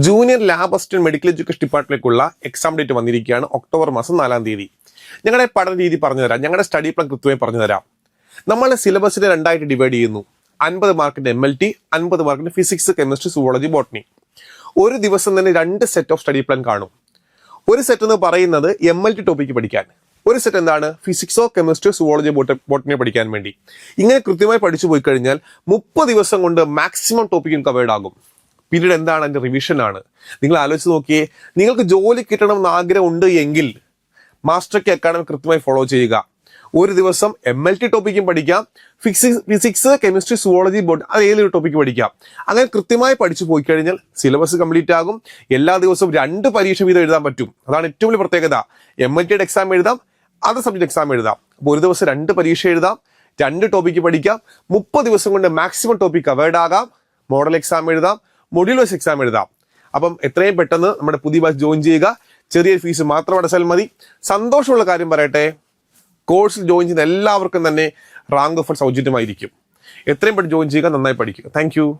Junior lab assistant medical education ഡിപ്പാർട്ട്മെന്റിലേക്കുള്ള exam date വന്നിരിക്കുകയാണ് October മാസം 4-ാം തീയതി. ഞങ്ങളുടെ പഠന രീതി പറഞ്ഞുതരാം, ഞങ്ങളുടെ സ്റ്റഡി പ്ലാൻ കൃത്യമായി പറഞ്ഞുതരാം. നമ്മളെ സിലബസിനെ 2ആയിട്ട് ഡിവൈഡ് ചെയ്യുന്നു. 50 മാർക്കിന്റെ MLT, 50 മാർക്കിന്റെ ഫിസിക്സ്, കെമിസ്ട്രി, സുവോളജി, ബോട്ടണി. ഒരു ദിവസം തന്നെ 2 സെറ്റ് ഓഫ് സ്റ്റഡി പ്ലാൻ കാണും. ഒരു സെറ്റ് എന്ന് പറയുന്നത് MLT ടോപ്പിക്ക് പഠിക്കാൻ, ഒരു സെറ്റ് എന്താണ് ഫിസിക്സോ കെമിസ്ട്രിയോ സുവോളജി ബോട്ടണിയോ പഠിക്കാൻ വേണ്ടി. ഇങ്ങനെ കൃത്യമായി പഠിച്ചു പോയി കഴിഞ്ഞാൽ 30 ദിവസം കൊണ്ട് മാക്സിമം ടോപ്പിക്കും കവേർഡ് ആകും. പിന്നീട് എന്താണ് അതിന്റെ റിവിഷൻ ആണ്. നിങ്ങൾ ആലോചിച്ച് നോക്കിയേ, നിങ്ങൾക്ക് ജോലി കിട്ടണമെന്ന് ആഗ്രഹം ഉണ്ട് എങ്കിൽ മാസ്റ്റർ കെ അക്കാഡമി കൃത്യമായി ഫോളോ ചെയ്യുക. ഒരു ദിവസം MLT ടോപ്പിക്കും പഠിക്കാം, ഫിസിക്സ് കെമിസ്ട്രി സുവോളജി അത് ഏതൊരു ടോപ്പിക്ക് പഠിക്കാം. അങ്ങനെ കൃത്യമായി പഠിച്ചു പോയി കഴിഞ്ഞാൽ സിലബസ് കംപ്ലീറ്റ് ആകും. എല്ലാ ദിവസവും 2 പരീക്ഷ വീതം എഴുതാൻ പറ്റും. അതാണ് ഏറ്റവും വലിയ പ്രത്യേകത. MLTയുടെ എക്സാം എഴുതാം, അതർ സബ്ജക്ട് എക്സാം എഴുതാം. അപ്പോൾ ഒരു ദിവസം 2 പരീക്ഷ എഴുതാം, 2 ടോപ്പിക്ക് പഠിക്കാം. 30 ദിവസം കൊണ്ട് മാക്സിമം ടോപ്പിക് കവേർഡ് ആകാം. മോഡൽ എക്സാം എഴുതാം, മൊഡ്യൂൾ വൈസ് എക്സാം എഴുതാം. അപ്പം എത്രയും പെട്ടെന്ന് നമ്മുടെ പുതിയ ബാച്ച് ജോയിൻ ചെയ്യുക. ചെറിയൊരു ഫീസ് മാത്രം അടച്ചാൽ മതി. സന്തോഷമുള്ള കാര്യം പറയട്ടെ, കോഴ്സിൽ ജോയിൻ ചെയ്യുന്ന എല്ലാവർക്കും തന്നെ റാങ്ക് ഓഫർ സൗജന്യമായിരിക്കും. എത്രയും പെട്ടെന്ന് ജോയിൻ ചെയ്യുക, നന്നായി പഠിക്കുക. താങ്ക്